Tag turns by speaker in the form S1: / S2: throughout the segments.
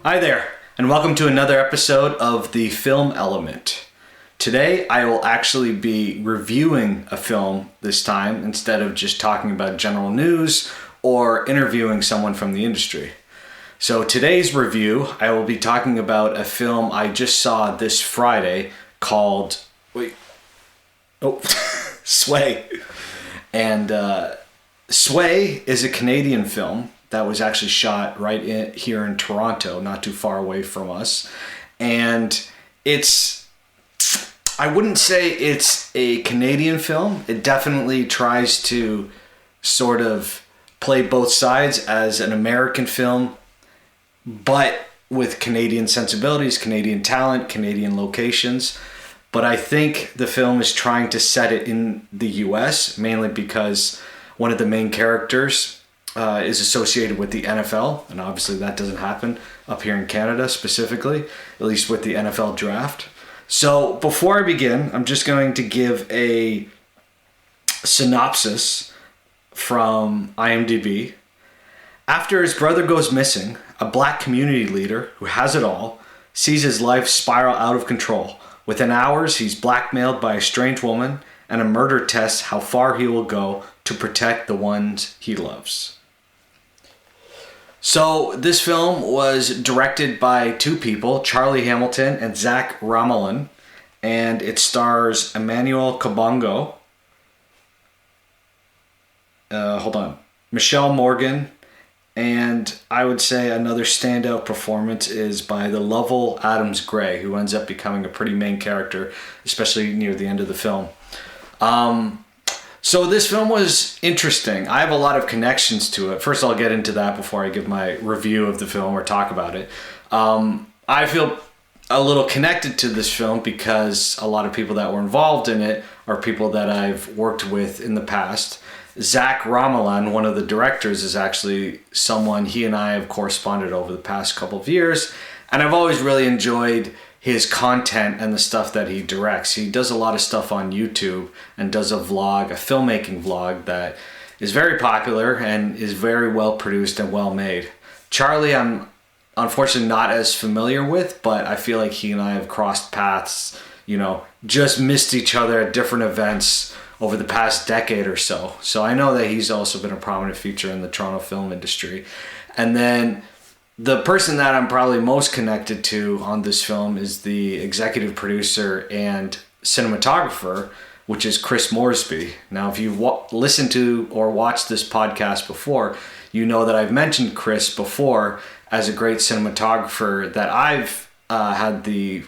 S1: Hi there, and welcome to another episode of The Film Element. Today, I will actually be reviewing a film this time instead of just talking about general news or interviewing someone from the industry. So today's review, I will be talking about a film I just saw this Friday called Sway. And Sway is a Canadian film that was actually shot here in Toronto, not too far away from us. And I wouldn't say it's a Canadian film. It definitely tries to sort of play both sides as an American film, but with Canadian sensibilities, Canadian talent, Canadian locations. But I think the film is trying to set it in the US, mainly because one of the main characters is associated with the NFL, and obviously that doesn't happen up here in Canada specifically, at least with the NFL draft. So before I begin, I'm just going to give a synopsis from IMDb. After his brother goes missing, a black community leader who has it all sees his life spiral out of control. Within hours, he's blackmailed by a strange woman, and a murder tests how far he will go to protect the ones he loves. So this film was directed by two people, Charlie Hamilton and Zach Ramelin, and it stars Emmanuel Kabongo, Michelle Morgan, and I would say another standout performance is by the Lovell Adams Gray, who ends up becoming a pretty main character, especially near the end of the film. So this film was interesting. I have a lot of connections to it. First, I'll get into that before I give my review of the film or talk about it. I feel a little connected to this film because a lot of people that were involved in it are people that I've worked with in the past. Zach Ramelin, one of the directors, is actually someone he and I have corresponded over the past couple of years, and I've always really enjoyed his content and the stuff that he directs. He does a lot of stuff on YouTube and does a filmmaking vlog that is very popular and is very well produced and well made. Charlie, I'm unfortunately not as familiar with, but I feel like he and I have crossed paths, just missed each other at different events over the past decade or so. So I know that he's also been a prominent feature in the Toronto film industry. And then the person that I'm probably most connected to on this film is the executive producer and cinematographer, which is Chris Moresby. Now, if you've listened to or watched this podcast before, you know that I've mentioned Chris before as a great cinematographer that I've had the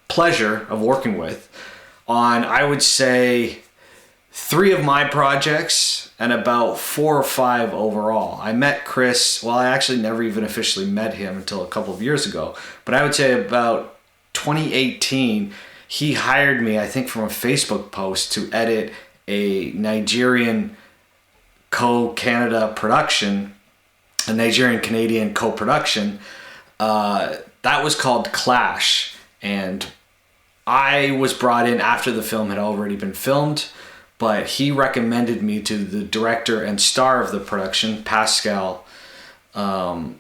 S1: pleasure of working with on, I would say, 3 of my projects and about 4 or 5 overall. I met Chris, I actually never even officially met him until a couple of years ago, but I would say about 2018, he hired me, I think from a Facebook post, to edit a Nigerian Canadian co-production that was called Clash, and I was brought in after the film had already been filmed, but he recommended me to the director and star of the production, Pascal Atuma.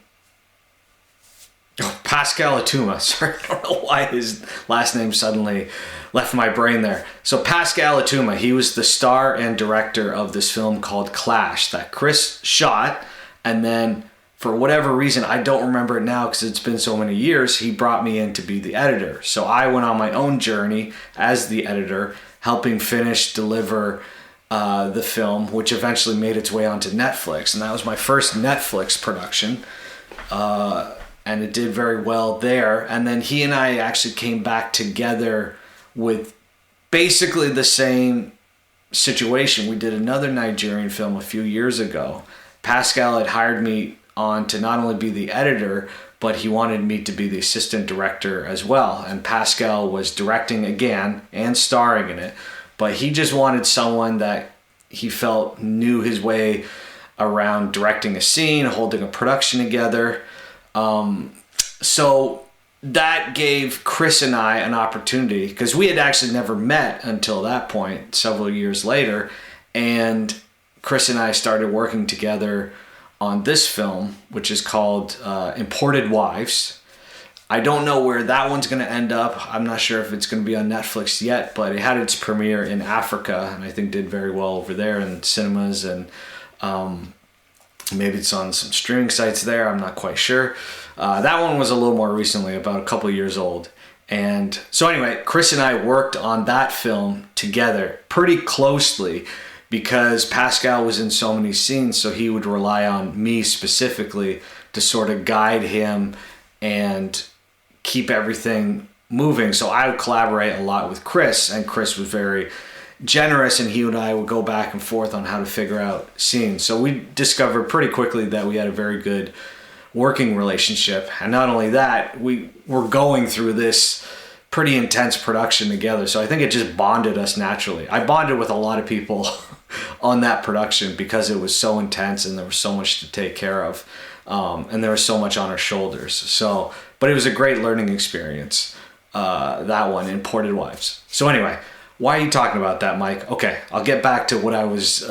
S1: Sorry, I don't know why his last name suddenly left my brain there. So Pascal Atuma, he was the star and director of this film called Clash that Chris shot, and then for whatever reason, I don't remember it now because it's been so many years, he brought me in to be the editor. So I went on my own journey as the editor, helping deliver the film, which eventually made its way onto Netflix. And that was my first Netflix production. And it did very well there. And then he and I actually came back together with basically the same situation. We did another Nigerian film a few years ago. Pascal had hired me on to not only be the editor, but he wanted me to be the assistant director as well. And Pascal was directing again and starring in it, but he just wanted someone that he felt knew his way around directing a scene, holding a production together. So that gave Chris and I an opportunity, because we had actually never met until that point several years later, and Chris and I started working together on this film, which is called Imported Wives. I don't know where that one's going to end up. I'm not sure if it's going to be on Netflix yet, but it had its premiere in Africa and I think did very well over there in cinemas, and maybe it's on some streaming sites there. I'm not quite sure. That one was a little more recently, about a couple years old. And so anyway, Chris and I worked on that film together pretty closely because Pascal was in so many scenes, so he would rely on me specifically to sort of guide him and keep everything moving. So I would collaborate a lot with Chris, and Chris was very generous, and he and I would go back and forth on how to figure out scenes. So we discovered pretty quickly that we had a very good working relationship. And not only that, we were going through this pretty intense production together. So I think it just bonded us naturally. I bonded with a lot of people on that production because it was so intense and there was so much to take care of. And there was so much on our shoulders. So, but it was a great learning experience, that one, Imported Wives. So anyway, why are you talking about that, Mike? Okay, I'll get back to what I was,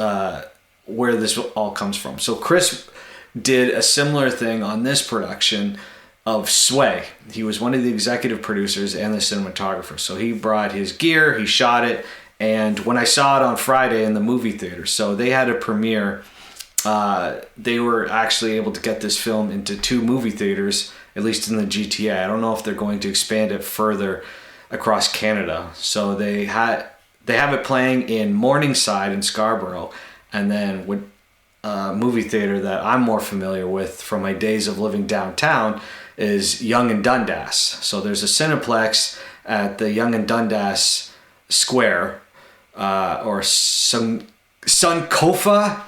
S1: where this all comes from. So Chris did a similar thing on this production of Sway. He was one of the executive producers and the cinematographer. So he brought his gear, he shot it, and when I saw it on Friday in the movie theater, so they had a premiere. They were actually able to get this film into 2 movie theaters, at least in the GTA. I don't know if they're going to expand it further across Canada. So they have it playing in Morningside in Scarborough, and then with movie theater that I'm more familiar with from my days of living downtown is Yonge-Dundas. So there's a Cineplex at the Yonge-Dundas Square, or Suncofa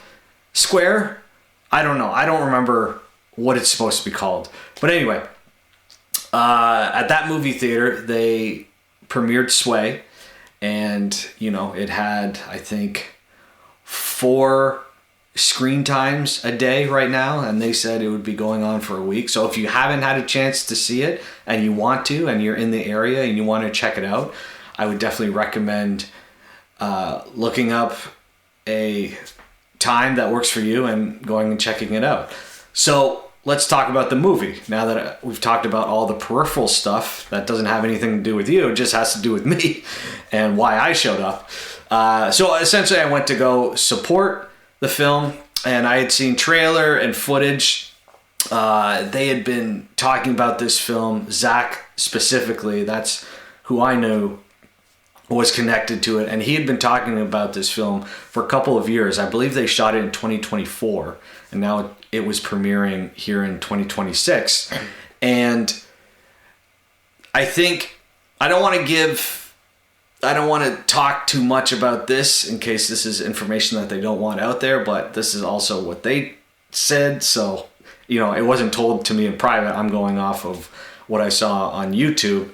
S1: Square. I don't know. I don't remember what it's supposed to be called. But anyway, at that movie theater, they premiered Sway, and it had, I think, 4 screen times a day right now, and they said it would be going on for a week. So if you haven't had a chance to see it and you want to, and you're in the area and you want to check it out, I would definitely recommend looking up a time that works for you and going and checking it out. So let's talk about the movie. Now that we've talked about all the peripheral stuff that doesn't have anything to do with you, it just has to do with me and why I showed up. So essentially I went to go support the film, and I had seen trailer and footage. They had been talking about this film, Zach specifically, that's who I knew was connected to it, and he had been talking about this film for a couple of years. I believe they shot it in 2024, and now it was premiering here in 2026. And I think I don't want to talk too much about this in case this is information that they don't want out there, but this is also what they said. So, it wasn't told to me in private. I'm going off of what I saw on YouTube,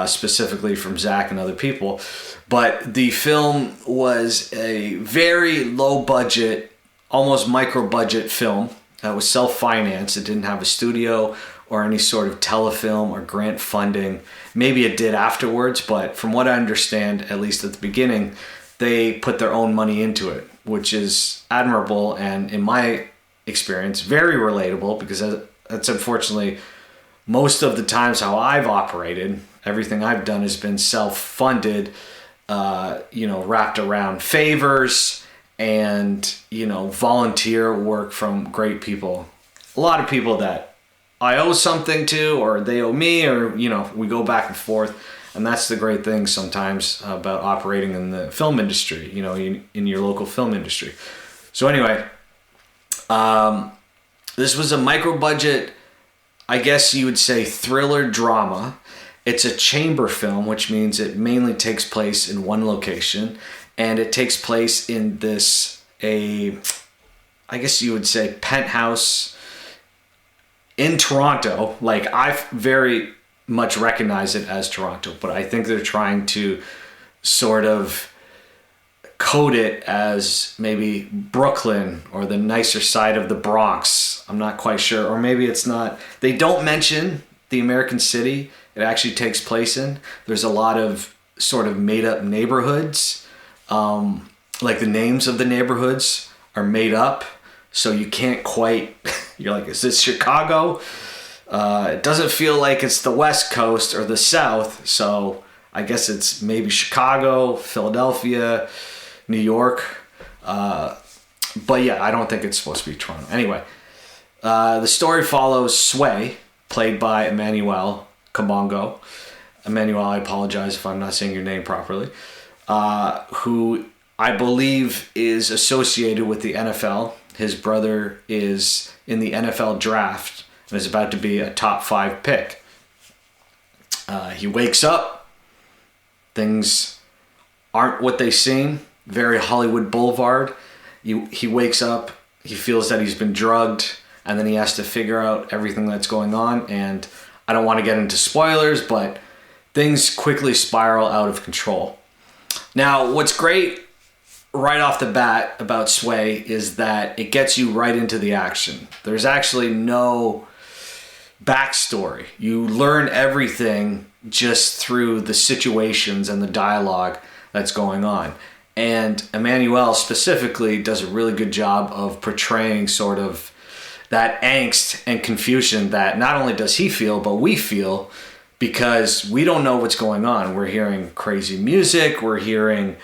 S1: specifically from Zach and other people. But the film was a very low budget, almost micro budget film that was self-financed. It didn't have a studio or any sort of telefilm or grant funding. Maybe it did afterwards, but from what I understand, at least at the beginning, they put their own money into it, which is admirable and, in my experience, very relatable, because that's unfortunately most of the times how I've operated. Everything I've done has been self-funded, wrapped around favors and, volunteer work from great people. A lot of people that I owe something to, or they owe me, or, we go back and forth. And that's the great thing sometimes about operating in the film industry, in your local film industry. So anyway, this was a micro budget, I guess you would say, thriller drama. It's a chamber film, which means it mainly takes place in one location, and it takes place in I guess you would say, penthouse in Toronto. Like, I very much recognize it as Toronto, but I think they're trying to sort of code it as maybe Brooklyn or the nicer side of the Bronx. I'm not quite sure. Or maybe it's not. They don't mention the American city it actually takes place in. There's a lot of sort of made up neighborhoods. Like the names of the neighborhoods are made up. so you can't quite, you're like, is this Chicago? It doesn't feel like it's the West Coast or the South, so I guess it's maybe Chicago, Philadelphia, New York. But yeah, I don't think it's supposed to be Toronto. Anyway, the story follows Sway, played by Emmanuel Kabongo. Emmanuel, I apologize if I'm not saying your name properly. Who I believe is associated with the NFL. His brother is in the NFL draft and is about to be a top 5 pick. He wakes up. Things aren't what they seem. Very Hollywood Boulevard. He wakes up. He feels that he's been drugged. And then he has to figure out everything that's going on. And I don't want to get into spoilers, but things quickly spiral out of control. Now, what's great right off the bat about Sway is that it gets you right into the action. There's actually no backstory. You learn everything just through the situations and the dialogue that's going on. And Emmanuel specifically does a really good job of portraying sort of that angst and confusion that not only does he feel, but we feel, because we don't know what's going on. We're hearing crazy music. We're hearing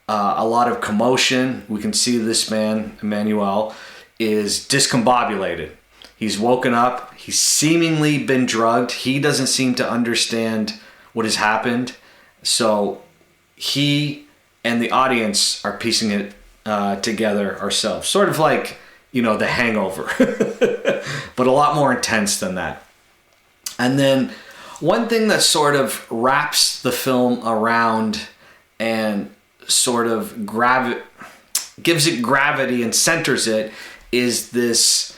S1: a lot of commotion. We can see this man, Emmanuel, is discombobulated. He's woken up. He's seemingly been drugged. He doesn't seem to understand what has happened. So he and the audience are piecing it together ourselves. Sort of like, The Hangover. But a lot more intense than that. And then one thing that sort of wraps the film around and sort of gives it gravity and centers it is this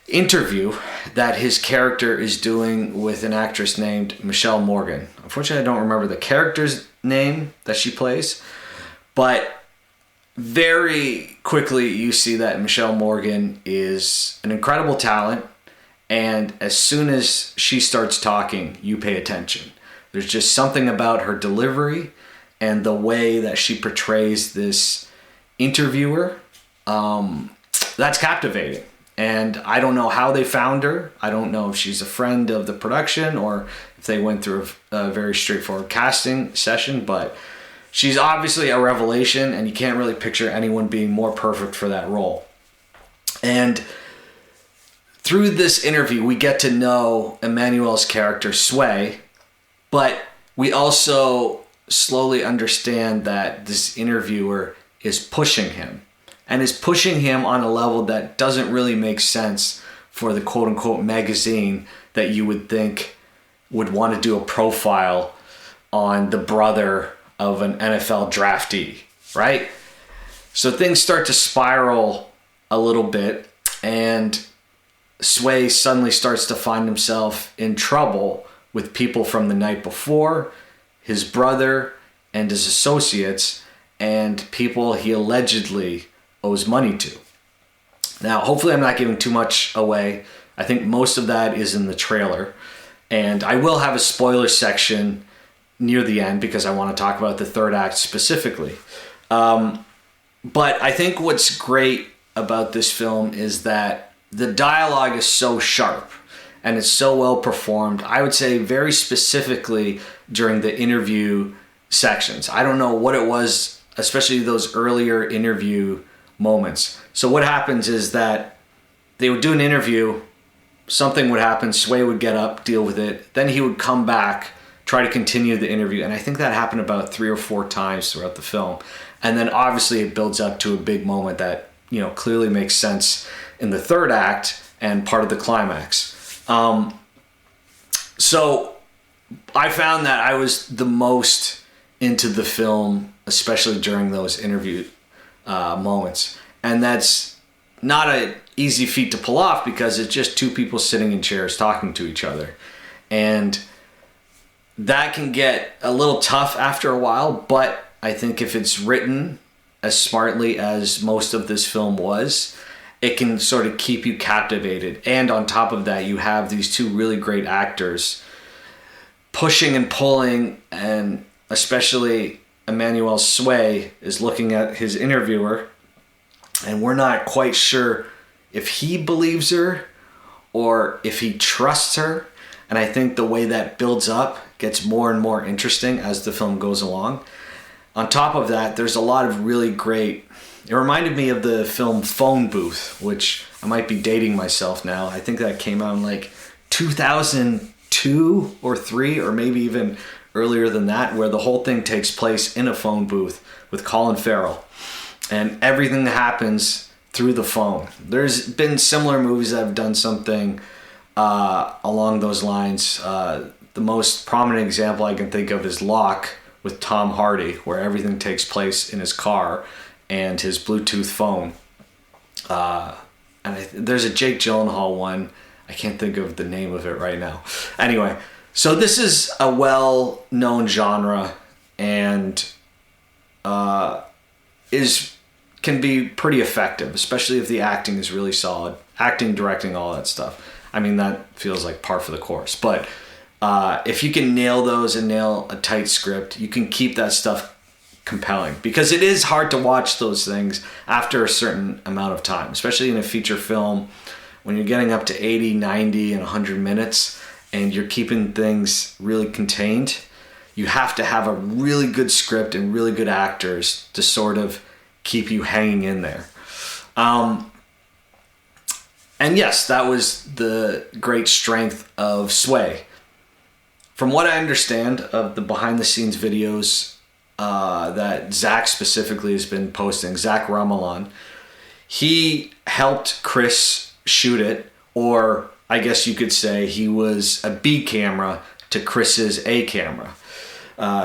S1: interview that his character is doing with an actress named Michelle Morgan. Unfortunately, I don't remember the character's name that she plays, but very quickly you see that Michelle Morgan is an incredible talent, and as soon as she starts talking, you pay attention. There's just something about her delivery and the way that she portrays this interviewer that's captivating. And I don't know how they found her. I don't know if she's a friend of the production or if they went through a very straightforward casting session, but she's obviously a revelation, and you can't really picture anyone being more perfect for that role. And through this interview, we get to know Emmanuel's character, Sway, but we also slowly understand that this interviewer is pushing him, and is pushing him on a level that doesn't really make sense for the quote-unquote magazine that you would think would want to do a profile on the brother of an NFL draftee, right? So things start to spiral a little bit, and Sway suddenly starts to find himself in trouble with people from the night before, his brother and his associates, and people he allegedly owes money to. Now, hopefully I'm not giving too much away. I think most of that is in the trailer, and I will have a spoiler section near the end because I want to talk about the third act specifically. But I think what's great about this film is that the dialogue is so sharp and it's so well performed. I would say very specifically during the interview sections. I don't know what it was, especially those earlier interview moments. So what happens is that they would do an interview, something would happen, Sway would get up, deal with it, then he would come back, try to continue the interview, and I think that happened about 3 or 4 times throughout the film. And then obviously it builds up to a big moment that, clearly makes sense in the third act and part of the climax. So I found that I was the most into the film, especially during those interview moments. And that's not an easy feat to pull off because it's just 2 people sitting in chairs talking to each other. And that can get a little tough after a while, but I think if it's written as smartly as most of this film was, it can sort of keep you captivated. And on top of that, you have these 2 really great actors pushing and pulling, and especially Emmanuel Sway is looking at his interviewer And we're not quite sure if he believes her or if he trusts her. And I think the way that builds up gets more and more interesting as the film goes along. On top of that, there's a lot of really great... It reminded me of the film Phone Booth, which I might be dating myself now. I think that came out in like 2002 or 3, or maybe even earlier than that, where the whole thing takes place in a phone booth with Colin Farrell. And everything happens through the phone. There's been similar movies that have done something along those lines. The most prominent example I can think of is Locke with Tom Hardy, where everything takes place in his car and his Bluetooth phone. There's a Jake Gyllenhaal one. I can't think of the name of it right now. Anyway, so this is a well-known genre and can be pretty effective, especially if the acting is really solid. Acting, directing, all that stuff. I mean, that feels like par for the course. But if you can nail those and nail a tight script, you can keep that stuff compelling, because it is hard to watch those things after a certain amount of time, especially in a feature film when you're getting up to 80, 90, and 100 minutes and you're keeping things really contained. You have to have a really good script and really good actors to sort of keep you hanging in there. And yes, that was the great strength of Sway. From what I understand of the behind the scenes videos that Zach specifically has been posting, Zach Ramalan, he helped Chris shoot it, or I guess you could say he was a B camera to Chris's A camera.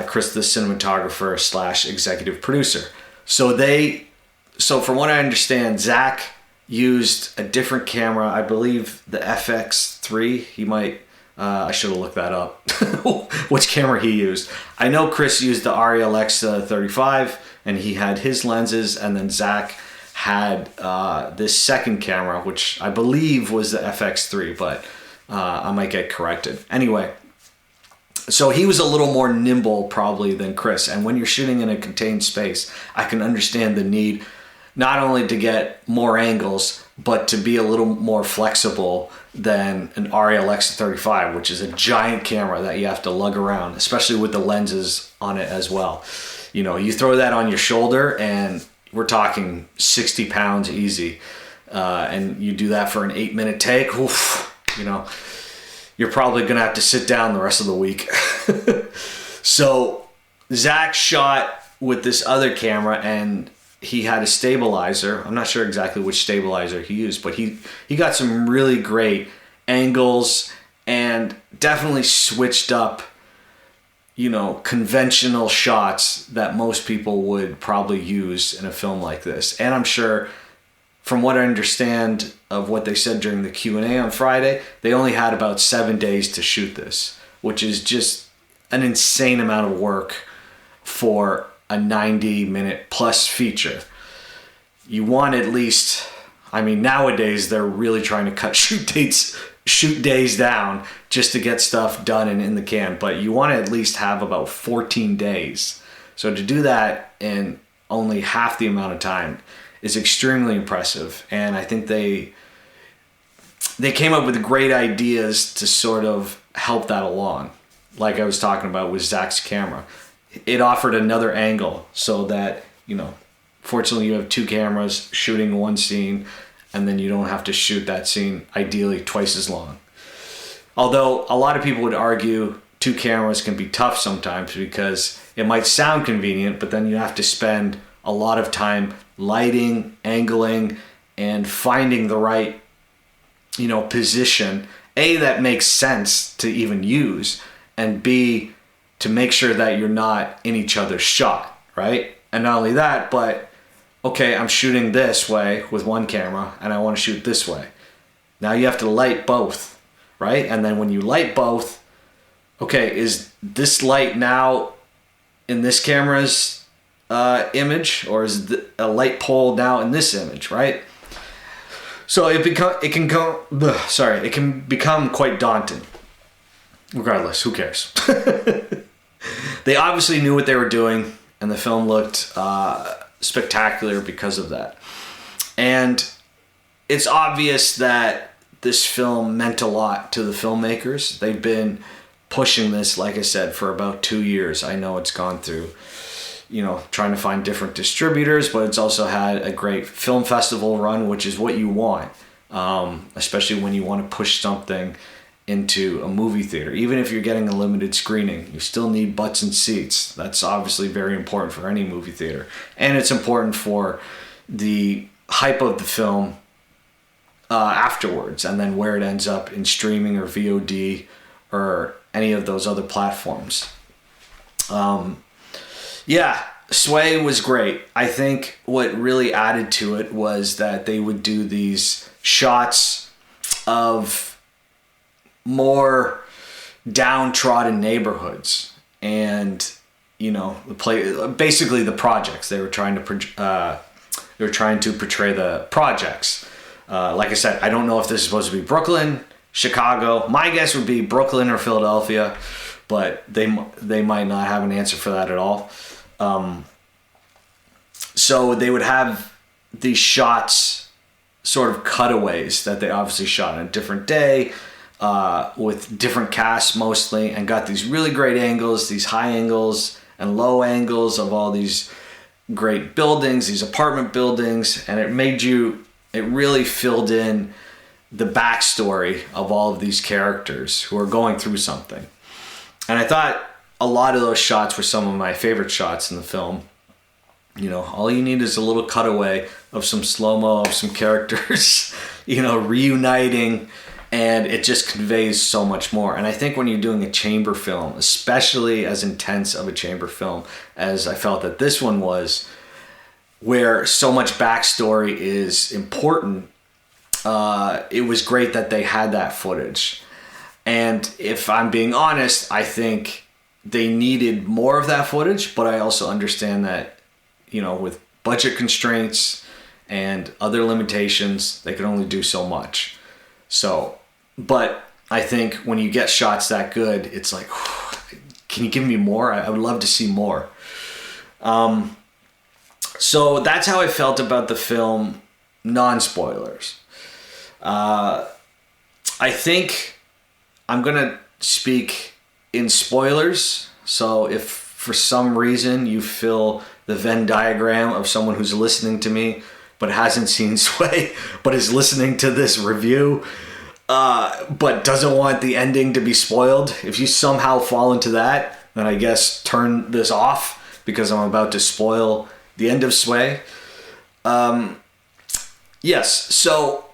S1: Chris, the cinematographer / executive producer. So from what I understand, Zach used a different camera, I believe the FX3. He might, I should have looked that up, which camera he used. I know Chris used the Arri Alexa 35 and he had his lenses, and then Zach had this second camera, which I believe was the FX3, but I might get corrected. Anyway, so he was a little more nimble probably than Chris. And when you're shooting in a contained space, I can understand the need not only to get more angles, but to be a little more flexible than an Arri Alexa 35, which is a giant camera that you have to lug around, especially with the lenses on it as well. You know, you throw that on your shoulder and we're talking 60 pounds easy. And you do that for an 8-minute take, oof, you know, you're probably going to have to sit down the rest of the week. So Zach shot with this other camera and he had a stabilizer. I'm not sure exactly which stabilizer he used, but he got some really great angles and definitely switched up, you know, conventional shots that most people would probably use in a film like this. And I'm sure, from what I understand of what they said during the Q&A on Friday, they only had about 7 days to shoot this, which is just an insane amount of work for a 90-minute plus feature. You want at least, I mean, nowadays they're really trying to cut shoot days down just to get stuff done and in the can, but you want to at least have about 14 days. So to do that in only half the amount of time is extremely impressive, and I think they came up with great ideas to sort of help that along. Like I was talking about with Zach's camera, it offered another angle so that, you know, fortunately you have two cameras shooting one scene, and then you don't have to shoot that scene ideally twice as long. Although a lot of people would argue two cameras can be tough sometimes because it might sound convenient, but then you have to spend a lot of time lighting, angling, and finding the right, you know, position, A, that makes sense to even use, and B, to make sure that you're not in each other's shot, right? And not only that, but okay, I'm shooting this way with one camera and I want to shoot this way. Now you have to light both, right? And then when you light both, okay, is this light now in this camera's image, or is a light pole now in this image, right? So it can become quite daunting. Regardless, who cares? They obviously knew what they were doing, and the film looked spectacular because of that. And it's obvious that this film meant a lot to the filmmakers. They've been pushing this, like I said, for about 2 years. I know it's gone through, trying to find different distributors, but it's also had a great film festival run, which is what you want, especially when you want to push something into a movie theater. Even if you're getting a limited screening, you still need butts and seats. That's obviously very important for any movie theater. And it's important for the hype of the film afterwards, and then where it ends up in streaming or VOD or any of those other platforms. Sway was great. I think what really added to it was that they would do these shots of more downtrodden neighborhoods, and basically the projects they were trying to portray the projects. Like I said, I don't know if this is supposed to be Brooklyn, Chicago. My guess would be Brooklyn or Philadelphia, but they might not have an answer for that at all. So they would have these shots, sort of cutaways that they obviously shot on a different day, with different casts mostly, and got these really great angles, these high angles and low angles of all these great buildings, these apartment buildings, and it really filled in the backstory of all of these characters who are going through something. And I thought a lot of those shots were some of my favorite shots in the film. All you need is a little cutaway of some slow-mo of some characters, reuniting, and it just conveys so much more. And I think when you're doing a chamber film, especially as intense of a chamber film as I felt that this one was, where so much backstory is important, it was great that they had that footage. And if I'm being honest, I think they needed more of that footage, but I also understand that, with budget constraints and other limitations, they could only do so much. But I think when you get shots that good, it's like, can you give me more? I would love to see more. So that's how I felt about the film, non-spoilers. I think I'm going to speak in spoilers. So if for some reason you feel the Venn diagram of someone who's listening to me but hasn't seen Sway, but is listening to this review, but doesn't want the ending to be spoiled, if you somehow fall into that, then I guess turn this off, because I'm about to spoil the end of Sway. Yes, so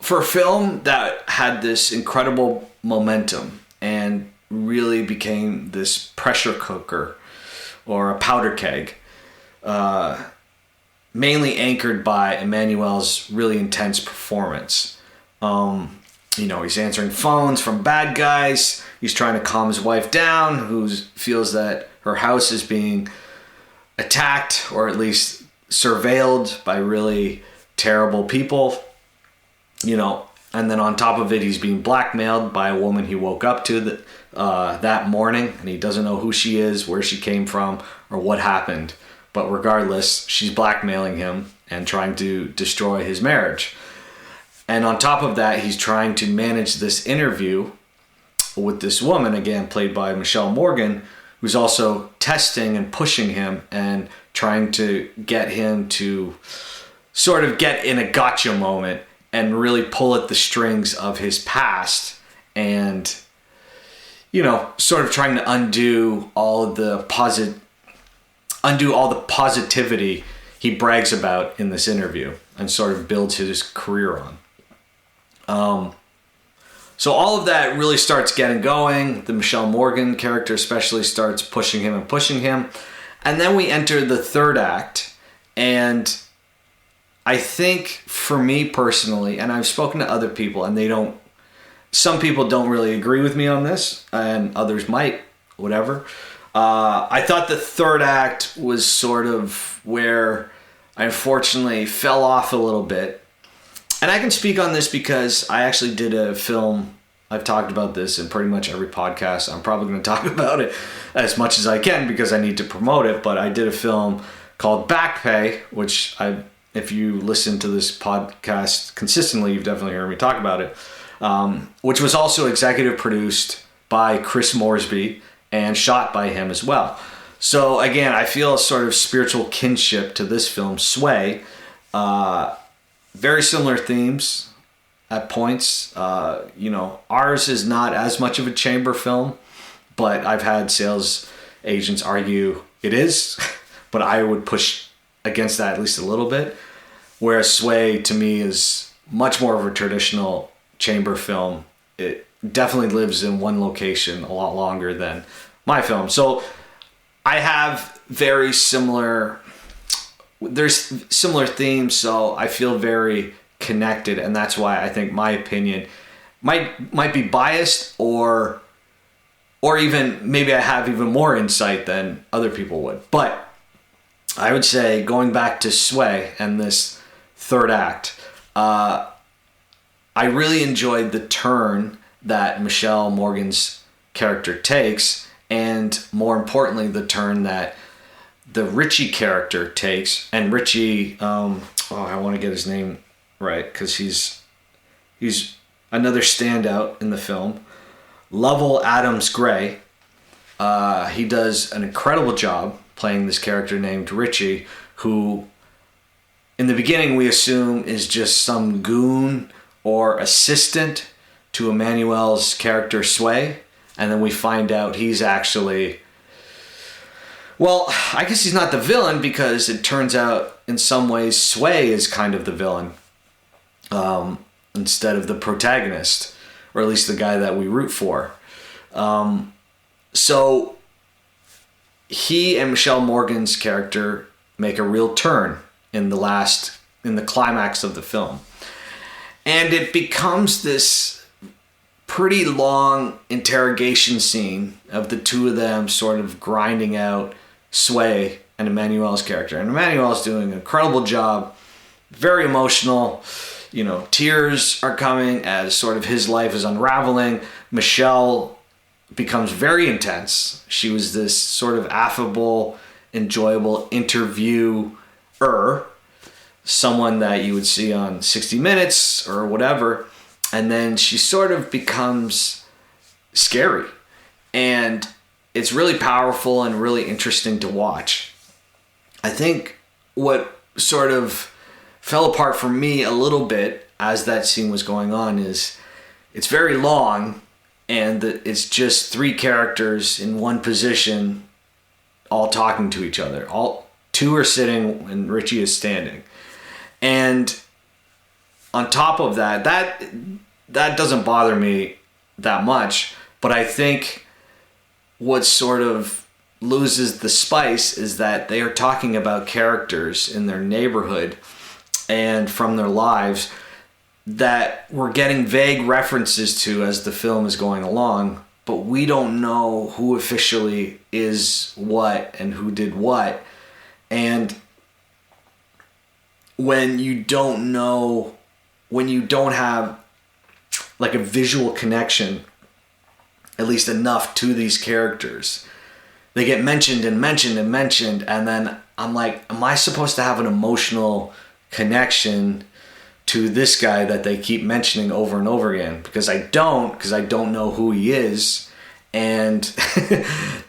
S1: for a film that had this incredible momentum and really became this pressure cooker or a powder keg, mainly anchored by Emmanuel's really intense performance. He's answering phones from bad guys. He's trying to calm his wife down, who feels that her house is being attacked, or at least surveilled by really terrible people. And then on top of it, he's being blackmailed by a woman he woke up to that morning, and he doesn't know who she is, where she came from, or what happened. But regardless, she's blackmailing him and trying to destroy his marriage. And on top of that, he's trying to manage this interview with this woman, again played by Michelle Morgan, who's also testing and pushing him and trying to get him to sort of get in a gotcha moment and really pull at the strings of his past, and sort of trying to undo all the positivity he brags about in this interview and sort of builds his career on. So all of that really starts getting going. The Michelle Morgan character especially starts pushing him. And then we enter the third act, and I think for me personally, and I've spoken to other people, and some people don't really agree with me on this, and others might, whatever. I thought the third act was sort of where I unfortunately fell off a little bit. And I can speak on this because I actually did a film. I've talked about this in pretty much every podcast. I'm probably going to talk about it as much as I can because I need to promote it. But I did a film called Back Pay, which I if you listen to this podcast consistently, you've definitely heard me talk about it, which was also executive produced by Chris Moresby and shot by him as well. So again, I feel a sort of spiritual kinship to this film, Sway. Very similar themes at points. Ours is not as much of a chamber film, but I've had sales agents argue it is, but I would push against that at least a little bit. Whereas Sway, to me, is much more of a traditional chamber film. It definitely lives in one location a lot longer than my film. So I have there's similar themes, so I feel very connected, and that's why I think my opinion might be biased, or even maybe I have even more insight than other people would. But I would say, going back to Sway and this third act, I really enjoyed the turn that Michelle Morgan's character takes, and more importantly, the turn that the Richie character takes. And Richie, I want to get his name right because he's another standout in the film. Lovell Adams Gray. He does an incredible job playing this character named Richie, who in the beginning we assume is just some goon or assistant to Emmanuel's character Sway, and then we find out he's actually, well, I guess he's not the villain, because it turns out in some ways Sway is kind of the villain, instead of the protagonist, or at least the guy that we root for. So he and Michelle Morgan's character make a real turn in the climax of the film. And it becomes this pretty long interrogation scene of the two of them sort of grinding out Sway and Emmanuel's character. And Emmanuel's doing an incredible job, very emotional. Tears are coming as sort of his life is unraveling. Michelle becomes very intense. She was this sort of affable, enjoyable interviewer, someone that you would see on 60 Minutes or whatever. And then she sort of becomes scary. And it's really powerful and really interesting to watch. I think what sort of fell apart for me a little bit as that scene was going on is it's very long, and it's just three characters in one position all talking to each other. All two are sitting and Richie is standing. And on top of that doesn't bother me that much, but I think what sort of loses the spice is that they are talking about characters in their neighborhood and from their lives that we're getting vague references to as the film is going along, but we don't know who officially is what and who did what. And when you don't have like a visual connection, at least enough to these characters, they get mentioned and mentioned and mentioned, and then I'm like, am I supposed to have an emotional connection to this guy that they keep mentioning over and over again? Because I don't know who he is. And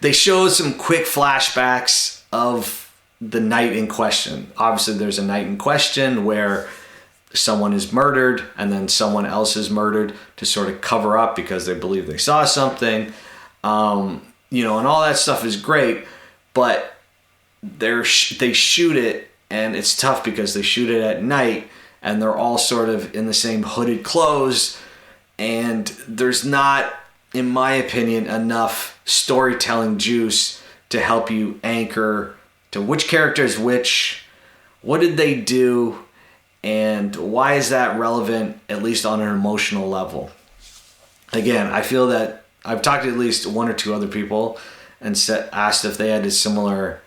S1: they show some quick flashbacks of the night in question. Obviously there's a night in question where someone is murdered and then someone else is murdered to sort of cover up because they believe they saw something. And all that stuff is great, but they shoot it, and it's tough because they shoot it at night and they're all sort of in the same hooded clothes, and there's not, in my opinion, enough storytelling juice to help you anchor to which character is which, what did they do, and why is that relevant, at least on an emotional level. Again, I feel that I've talked to at least one or two other people and asked if they had a similar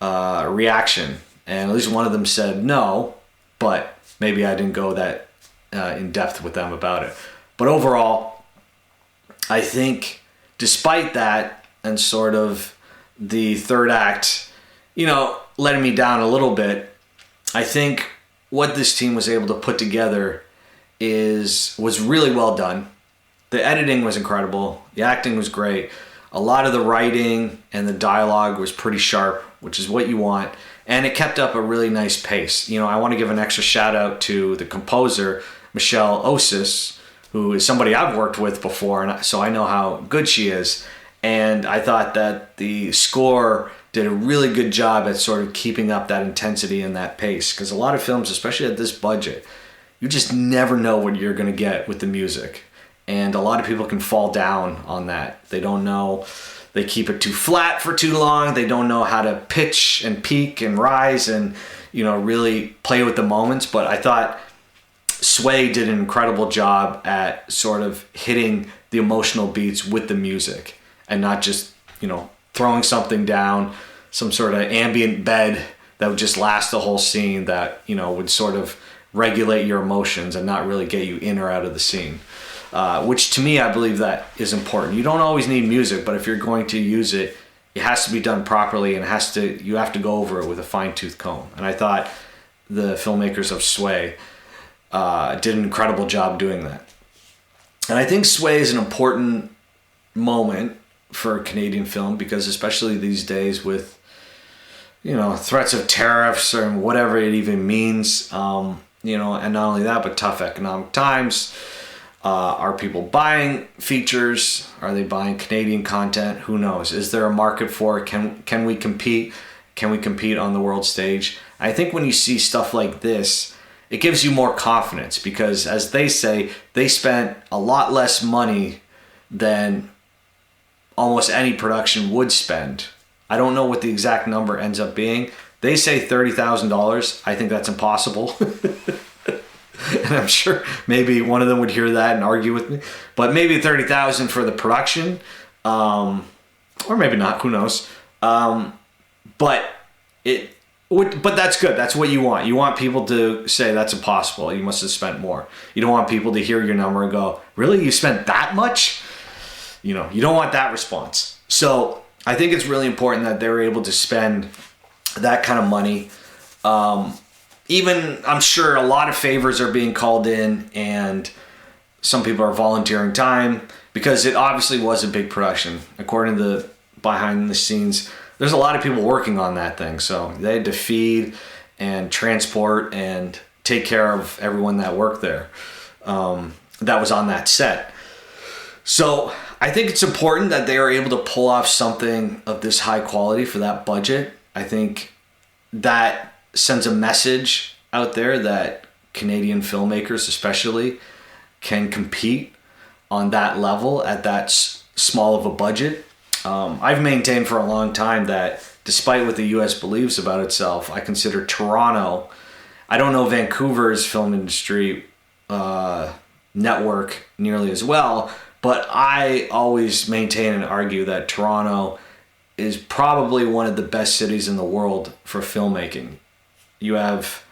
S1: reaction, and at least one of them said no, but maybe I didn't go that in depth with them about it. But overall, I think despite that and sort of the third act, letting me down a little bit, I think what this team was able to put together was really well done. The editing was incredible. The acting was great. A lot of the writing and the dialogue was pretty sharp, which is what you want. And it kept up a really nice pace. You know, I want to give an extra shout out to the composer, Michelle Osis, who is somebody I've worked with before, and so I know how good she is. And I thought that the score did a really good job at sort of keeping up that intensity and that pace. Because a lot of films, especially at this budget, you just never know what you're going to get with the music. And a lot of people can fall down on that. They don't know. They keep it too flat for too long. They don't know how to pitch and peak and rise and, you know, really play with the moments. But I thought Sway did an incredible job at sort of hitting the emotional beats with the music and not just, you know, throwing something down, some sort of ambient bed that would just last the whole scene that, you know, would sort of regulate your emotions and not really get you in or out of the scene. Which to me, I believe that is important. You don't always need music, but if you're going to use it, it has to be done properly and you have to go over it with a fine-tooth comb. And I thought the filmmakers of Sway did an incredible job doing that. And I think Sway is an important moment for Canadian film because especially these days with, you know, threats of tariffs or whatever it even means, you know, and not only that, but tough economic times. Are people buying features? Are they buying Canadian content? Who knows? Is there a market for it? Can we compete? Can we compete on the world stage? I think when you see stuff like this, it gives you more confidence because, as they say, they spent a lot less money than almost any production would spend. I don't know what the exact number ends up being. They say $30,000. I think that's impossible. And I'm sure maybe one of them would hear that and argue with me. But maybe $30,000 for the production, or maybe not. Who knows? But that's good. That's what you want. You want people to say that's impossible. You must have spent more. You don't want people to hear your number and go, "Really? You spent that much?" You know, you don't want that response. So I think it's really important that they're able to spend that kind of money. Even, I'm sure a lot of favors are being called in and some people are volunteering time because it obviously was a big production. According to the behind the scenes, there's a lot of people working on that thing. So they had to feed and transport and take care of everyone that worked there, that was on that set. So I think it's important that they are able to pull off something of this high quality for that budget. I think that sends a message out there that Canadian filmmakers especially can compete on that level at that small of a budget. I've maintained for a long time that despite what the US believes about itself, I consider Toronto, I don't know Vancouver's film industry network nearly as well, but I always maintain and argue that Toronto is probably one of the best cities in the world for filmmaking. You have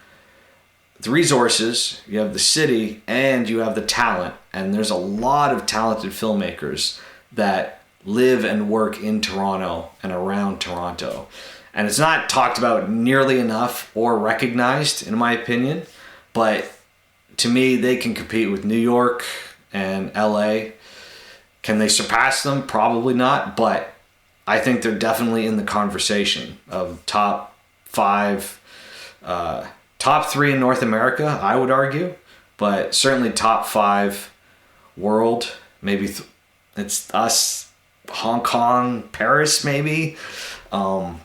S1: the resources, you have the city, and you have the talent. And there's a lot of talented filmmakers that live and work in Toronto and around Toronto. And it's not talked about nearly enough or recognized, in my opinion. But to me, they can compete with New York and LA. Can they surpass them? Probably not. But I think they're definitely in the conversation of top 3 in North America, I would argue, but certainly top 5 world. Maybe it's us, Hong Kong, Paris, maybe. And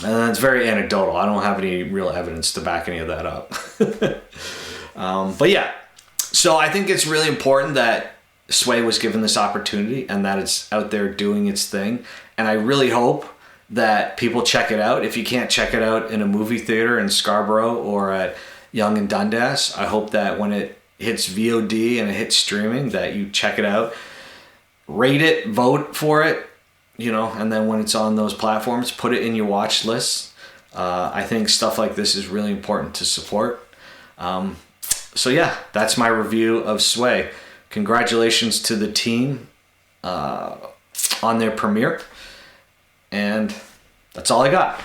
S1: it's very anecdotal. I don't have any real evidence to back any of that up. But yeah, so I think it's really important that Sway was given this opportunity and that it's out there doing its thing. And I really hope that people check it out. If you can't check it out in a movie theater in Scarborough or at Yonge-Dundas, I hope that when it hits VOD and it hits streaming that you check it out, rate it, vote for it, you know, and then when it's on those platforms, put it in your watch list. I think stuff like this is really important to support. So yeah, that's my review of Sway. Congratulations to the team on their premiere. And that's all I got.